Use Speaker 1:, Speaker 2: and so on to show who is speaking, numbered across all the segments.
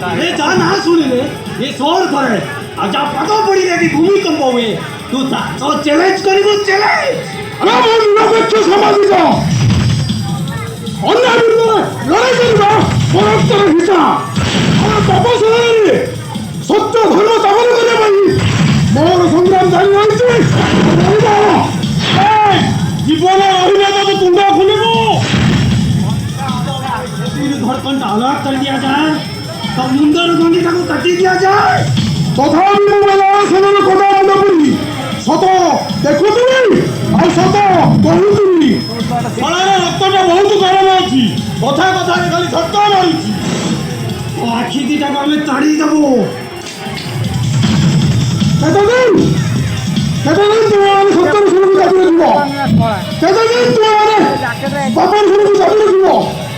Speaker 1: हे जा ना सुन ले ये सौर करे आजा पता पड़ी रे कि भूमिकंप हुए तू तो चैलेंज करिबो चैलेंज
Speaker 2: আরে আমার নিরপেক্ষ সামাজিক অন্যায় বিরুদ্ধে লড়াই করিবা পরস্পর হিংসা আমার তপস্যারে সত্য ধর্ম স্থাপন করিবা পাই মোর সংগ্রাম জারি রয়েছে জীবনে রহিলে তো তুণ্ড খুলিব
Speaker 1: धड़कन अलर्ट कर दिया जाए तब मुंडर गंडी को काटी दिया जाए
Speaker 2: তথাপি মোবাইল সেনার কথা মনে করি শত দেখো তুমি আর শত বহু তুমি ফলারে রক্তটা বহুত গরম আছে কথা কথা খালি ঝটকা মারুছি
Speaker 1: आखि दिटाको আমি তাড়ি দেব
Speaker 2: কেতদিন তুমি আমাদের সত্যের শুরু কাটিয়ে দিব কেতদিন তুমি আমাদের বাবার শুরু কাটিয়ে দিব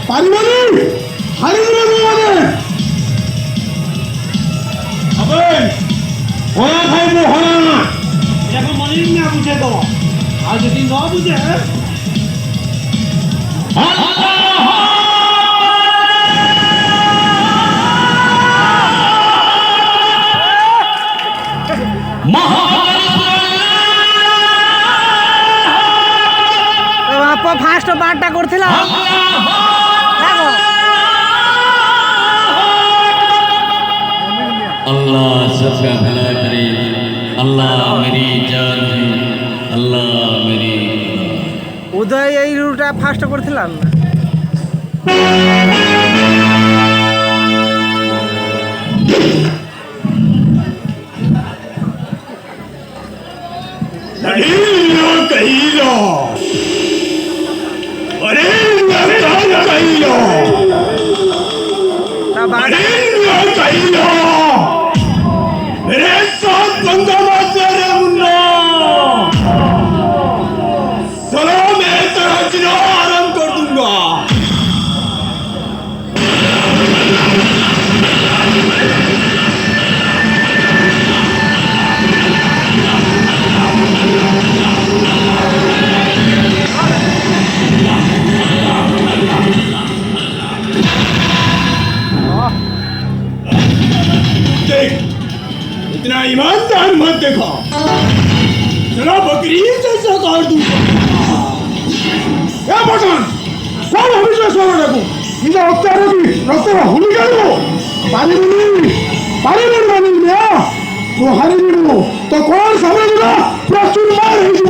Speaker 2: পারিবানি হারিয়ে দিব তোমাদের আবে ওরা খাইব হরা না
Speaker 1: এরকম মনে না বুঝে তো আর যদি না বুঝে
Speaker 3: বাপ ফার্স্ট পার্টটা করছিলাম দেখো
Speaker 4: अल्लाह सबका भला करे अल्लाह मेरी जान है अल्लाह मेरी
Speaker 3: উদয় এই রুটটা ফার্স্ট করছিলাম তা বাড়ি
Speaker 2: मेरे साथ पंगा मत तेरे मुन्ना चलो मैं तेरा जिना आराम कर दूंगा देख इतना ईमानदार मत देखो चलो बकरी जैसा काट दूंगा क्या पठान सब हमेशा सोना देखो इधर हत्या होगी रक्त होली करो पारी मानी ना तो हारी नहीं तो कौन समझेगा प्रचुर मार ही जो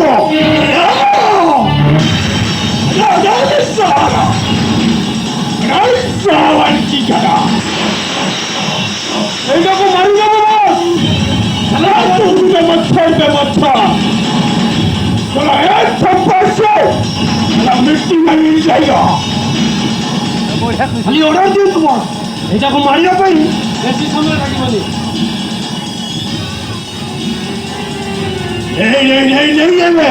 Speaker 2: सावन की करा को मारी जाओ चला तुमने मच्छर पे मच्छर चला एक थप्पड़ से चला मिट्टी में मिल जाएगा
Speaker 1: খালি অর্ডার দিন তোমার এটাকে মারিয়া পাই বেশি সময় রাখিবনি
Speaker 2: नहीं
Speaker 3: না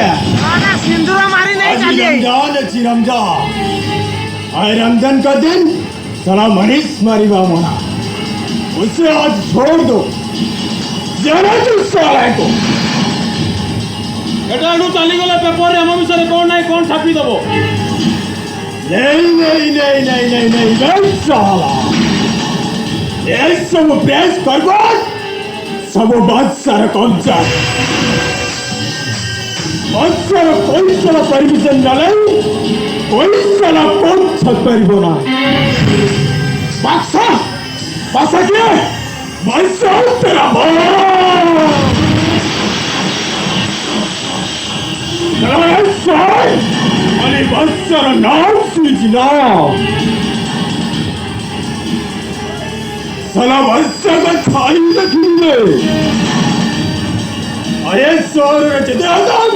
Speaker 3: সিন্দুরা মারি নাই
Speaker 2: आज
Speaker 3: কাজে
Speaker 2: रमजान अच्छी रमजान आए रमजान का दिन चला मनीष मारीबा मना उसे आज छोड़ दो जाना तू साला को
Speaker 1: এটা একটু চালি গেলে পেপারে আমার বিষয়ে কোন নাই কোন ছাপি দেব
Speaker 2: नहीं साला ये सब प्रेस कर सब बात सारा कौन सा कोई साला परमिशन डाले कोई साला कौन छत पर बोला बाक्सा बाक्सा क्या बाक्सा तेरा अरे बाक्सा नाम सूझना साला बाक्सा का खाई रखेंगे अरे सौर चले आदम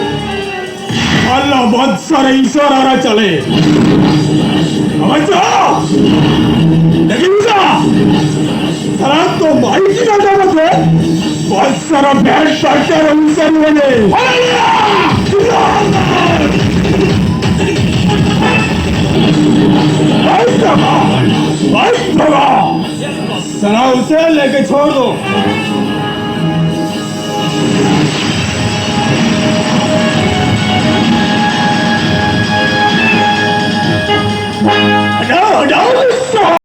Speaker 2: अल्लाह बहुत सारे ईश्वर आ रहा चले देखिएगा सारा तो भाई की ना जाते बहुत सारा बैठ पड़ते हैं ईश्वर बने साला उसे लेके छोड़ दो